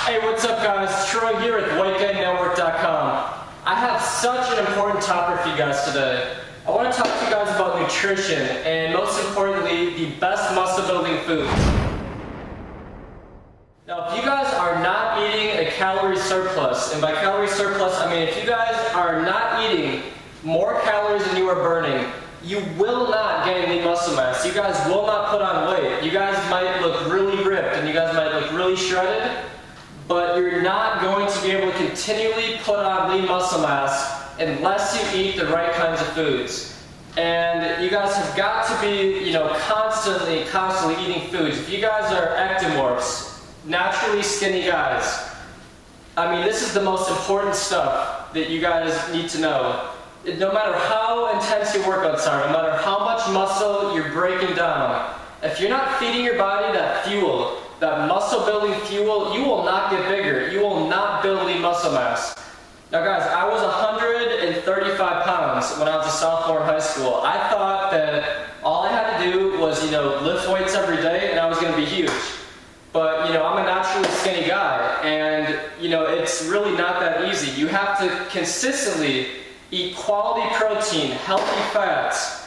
Hey, what's up guys? Troy here at WeightGainNetwork.com. I have such an important topic for you guys today. I want to talk to you guys about nutrition and most importantly, the best muscle building foods. Now, if you guys are not eating a calorie surplus, and by calorie surplus, I mean if you guys are not eating more calories than you are burning, you will not gain lean muscle mass. You guys will not put on weight. You guys might look really ripped and you guys might look really shredded, but you're not going to be able to continually put on lean muscle mass unless you eat the right kinds of foods. And you guys have got to be, constantly eating foods. If you guys are ectomorphs, naturally skinny guys, I mean, this is the most important stuff that you guys need to know. No matter how intense your workouts are, no matter how much muscle you're breaking down, if you're not feeding your body that fuel, that muscle building fuel, you will not get bigger. You will not build lean muscle mass. Now guys, I was 135 pounds when I was a sophomore in high school. I thought that all I had to do was, lift weights every day and I was going to be huge. But, I'm a naturally skinny guy and, it's really not that easy. You have to consistently eat quality protein, healthy fats,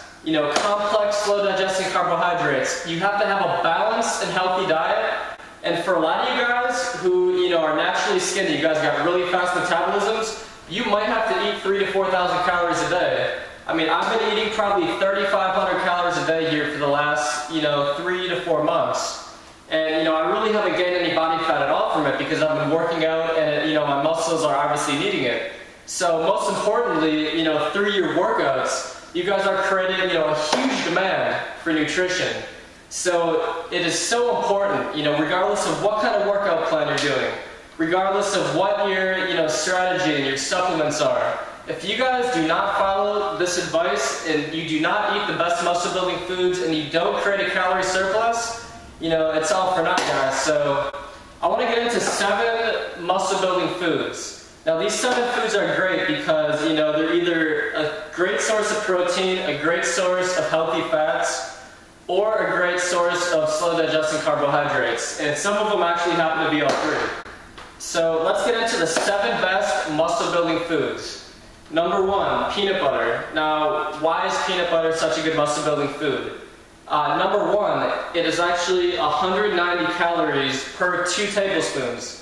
complex, slow digesting carbohydrates. You have to have a balanced and healthy diet. And for a lot of you guys who, are naturally skinny, you guys got really fast metabolisms, you might have to eat 3,000 to 4,000 calories a day. I mean, I've been eating probably 3,500 calories a day here for the last, 3 to 4 months. And, I really haven't gained any body fat at all from it because I've been working out and, my muscles are obviously needing it. So most importantly, through your workouts, you guys are creating, a huge demand for nutrition. So it is so important, regardless of what kind of workout plan you're doing, regardless of what your, strategy and your supplements are. If you guys do not follow this advice and you do not eat the best muscle building foods and you don't create a calorie surplus, it's all for naught, guys. So I want to get into 7 muscle building foods. Now these 7 foods are great because, they're either a great source of protein, a great source of healthy fats, or a great source of slow digesting carbohydrates. And some of them actually happen to be all 3. So let's get into the 7 best muscle building foods. Number 1, peanut butter. Now, why is peanut butter such a good muscle building food? Number 1, it is actually 190 calories per 2 tablespoons.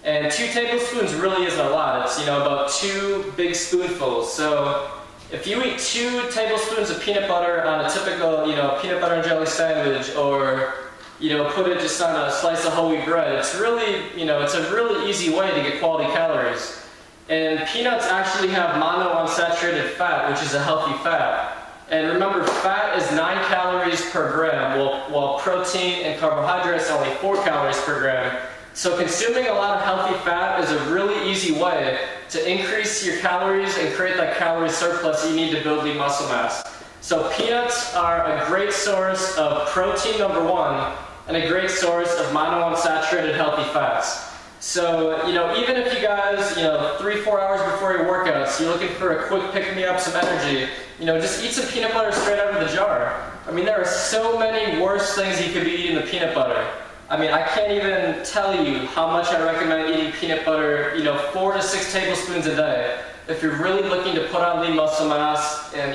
And 2 tablespoons really isn't a lot. It's, about 2 big spoonfuls. So if you eat 2 tablespoons of peanut butter on a typical, peanut butter and jelly sandwich, or, put it just on a slice of whole wheat bread, it's really, it's a really easy way to get quality calories. And peanuts actually have monounsaturated fat, which is a healthy fat. And remember, fat is 9 calories per gram, while protein and carbohydrates are only 4 calories per gram. So consuming a lot of healthy fat is a really easy way to increase your calories and create that calorie surplus you need to build lean muscle mass. So peanuts are a great source of protein, number 1, and a great source of monounsaturated healthy fats. So, even if you guys, 3-4 hours before your workouts, you're looking for a quick pick-me-up, some energy, just eat some peanut butter straight out of the jar. I mean, there are so many worse things you could be eating than peanut butter. I mean, I can't even tell you how much I recommend eating peanut butter, 4 to 6 tablespoons a day. If you're really looking to put on lean muscle mass and,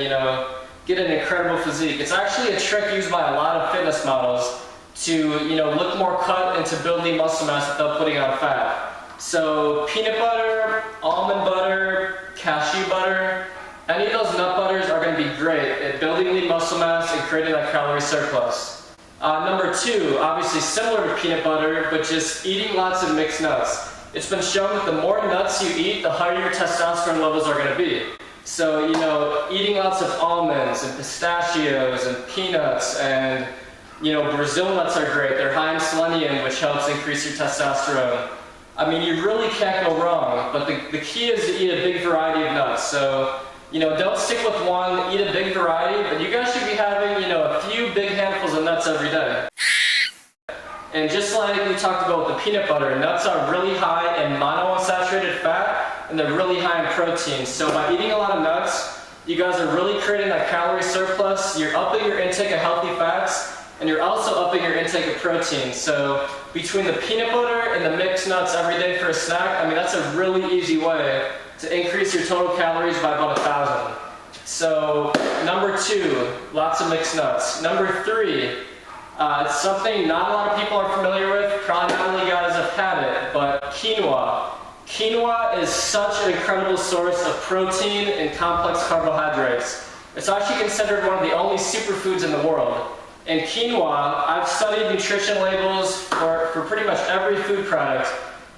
get an incredible physique. It's actually a trick used by a lot of fitness models to, look more cut and to build lean muscle mass without putting on fat. So peanut butter, almond butter, cashew butter, any of those nut butters are going to be great at building lean muscle mass and creating that calorie surplus. Number 2, obviously similar to peanut butter, but just eating lots of mixed nuts. It's been shown that the more nuts you eat, the higher your testosterone levels are going to be. So, eating lots of almonds and pistachios and peanuts and, Brazil nuts are great. They're high in selenium, which helps increase your testosterone. I mean, you really can't go wrong, but the key is to eat a big variety of nuts. So, don't stick with one, eat a big variety, but you guys should be having, a few big handfuls of nuts every day. And just like we talked about with the peanut butter, nuts are really high in monounsaturated fat, and they're really high in protein. So by eating a lot of nuts, you guys are really creating that calorie surplus, you're upping your intake of healthy fats, and you're also upping your intake of protein. So between the peanut butter and the mixed nuts every day for a snack, I mean, that's a really easy way to increase your total calories by about 1,000. So number 2, lots of mixed nuts. Number 3, it's something not a lot of people are familiar with. Probably not only guys have had it, but quinoa. Quinoa is such an incredible source of protein and complex carbohydrates. It's actually considered one of the only superfoods in the world. And quinoa, I've studied nutrition labels for pretty much every food product,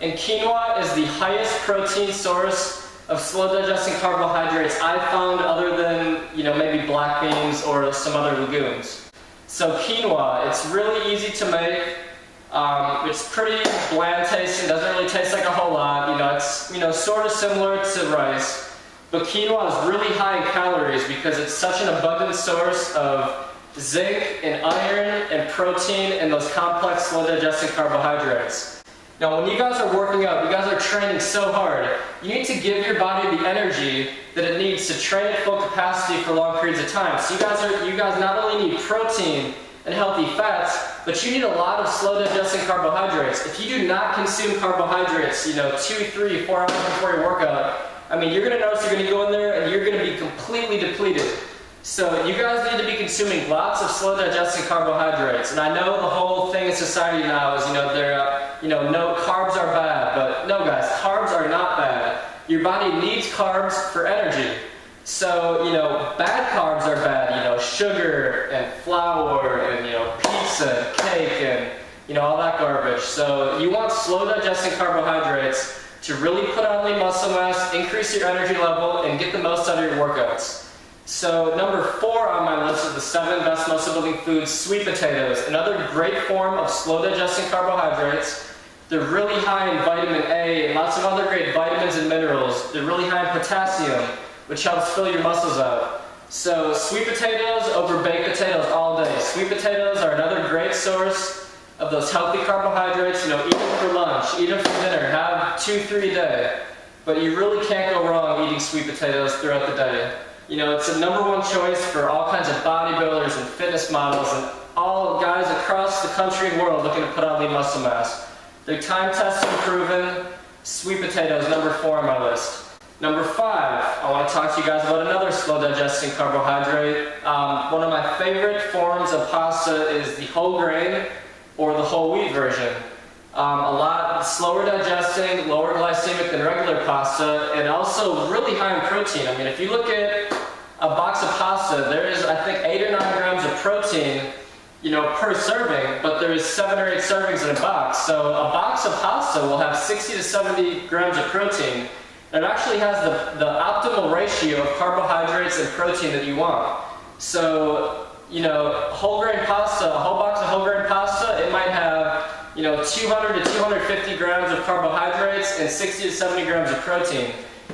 and quinoa is the highest protein source of slow digesting carbohydrates I've found, other than, you know, maybe black beans or some other legumes. So quinoa, it's really easy to make. It's pretty bland tasting, doesn't really taste like a whole lot. You know, it's, you know, sort of similar to rice. But quinoa is really high in calories because it's such an abundant source of zinc and iron and protein and those complex slow digesting carbohydrates. Now when you guys are working out, you guys are training so hard, you need to give your body the energy that it needs to train at full capacity for long periods of time. So you guys not only need protein and healthy fats, but you need a lot of slow digesting carbohydrates. If you do not consume carbohydrates, you know, 2, 3, 4 hours before your workout, I mean, you're going to notice you're going to go in there and you're going to be completely depleted. So you guys need to be consuming lots of slow digesting carbohydrates. And I know the whole thing in society now is, no, carbs are bad. But no guys, carbs are not bad. Your body needs carbs for energy. So, bad carbs are bad, sugar and flour and, pizza and cake and, all that garbage. So you want slow digesting carbohydrates to really put on lean muscle mass, increase your energy level, and get the most out of your workouts. So number 4 on my list of the 7 best muscle building foods, sweet potatoes. Another great form of slow digesting carbohydrates. They're really high in vitamin A and lots of other great vitamins and minerals. They're really high in potassium, which helps fill your muscles out. So sweet potatoes over baked potatoes all day. Sweet potatoes are another great source of those healthy carbohydrates. Eat them for lunch, eat them for dinner, have 2, 3 a day. But you really can't go wrong eating sweet potatoes throughout the day. It's a number 1 choice for all kinds of bodybuilders and fitness models and all guys across the country and world looking to put on lean muscle mass. They're time tested and proven. Sweet potatoes, number 4 on my list. Number 5, I want to talk to you guys about another slow digesting carbohydrate. One of my favorite forms of pasta is the whole grain or the whole wheat version. A lot slower digesting, lower glycemic than regular pasta, and also really high in protein. I mean, if you look at a box of pasta, there is, I think, 8 or 9 grams of protein, per serving, but there is 7 or 8 servings in a box. So a box of pasta will have 60 to 70 grams of protein. It actually has the optimal ratio of carbohydrates and protein that you want. So, whole grain pasta, a whole box of whole grain pasta, it might have 200 to 250 grams of carbohydrates and 60 to 70 grams of protein,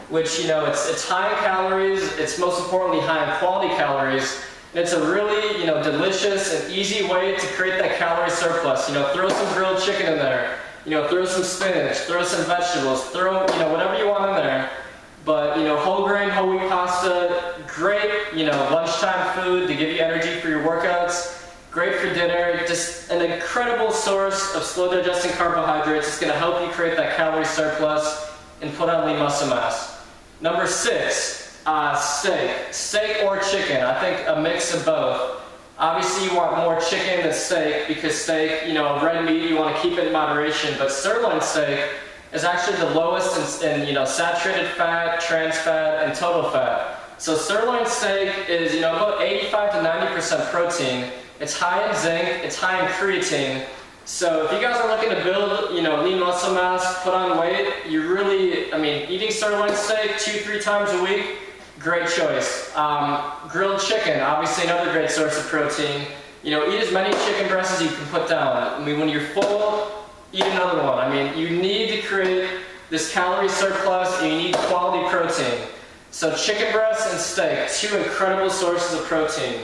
which, it's high in calories, it's most importantly high in quality calories, and it's a really, delicious and easy way to create that calorie surplus. Throw some grilled chicken in there, throw some spinach, throw some vegetables, throw, whatever you want in there. But, whole grain, whole wheat pasta, great, lunchtime food to give you energy for your workouts. Great for dinner, just an incredible source of slow digesting carbohydrates. It's going to help you create that calorie surplus and put on lean muscle mass. Number 6, steak. Steak or chicken. I think a mix of both. Obviously you want more chicken than steak because steak, red meat, you want to keep it in moderation. But sirloin steak is actually the lowest in saturated fat, trans fat, and total fat. So sirloin steak is about 85 to 90% protein. It's high in zinc, it's high in creatine. So if you guys are looking to build, lean muscle mass, put on weight, you really, eating sirloin steak 2, 3 times a week, great choice. Grilled chicken, obviously another great source of protein. Eat as many chicken breasts as you can put down. When you're full, eat another one. You need to create this calorie surplus and you need quality protein. So chicken breasts and steak, 2 incredible sources of protein.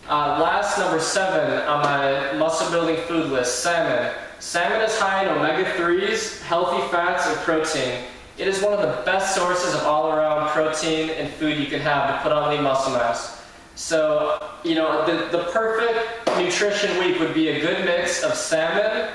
Last, number 7 on my muscle building food list, salmon. Salmon is high in omega-3s, healthy fats, and protein. It is one of the best sources of all-around protein and food you can have to put on lean muscle mass. So, you know, the perfect nutrition week would be a good mix of salmon,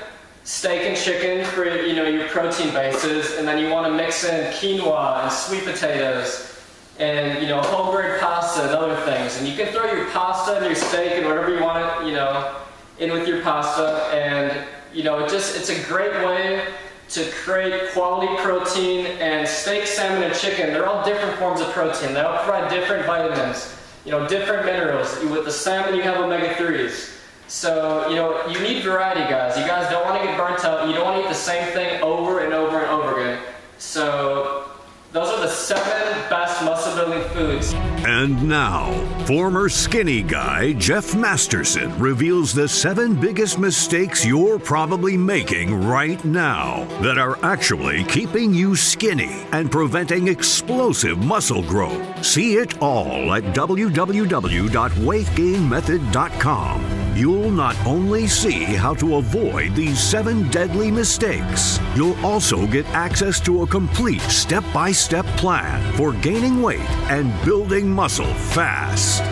steak and chicken for, you know, your protein bases, and then you want to mix in quinoa and sweet potatoes and, you know, whole grain pasta and other things. And you can throw your pasta and your steak and whatever you want it, you know, in with your pasta. And, you know, it's a great way to create quality protein. And steak, salmon, and chicken, they're all different forms of protein. They all provide different vitamins, you know, different minerals. With the salmon, you have omega-3s. So, you know, you need variety, guys. You guys don't want to get burnt out. You don't want to eat the same thing over and over and over again. So, those are the 7 best muscle-building foods. And now, former skinny guy Jeff Masterson reveals the 7 biggest mistakes you're probably making right now that are actually keeping you skinny and preventing explosive muscle growth. See it all at www.weightgainmethod.com. You'll not only see how to avoid these 7 deadly mistakes, you'll also get access to a complete step-by-step plan for gaining weight and building muscle fast.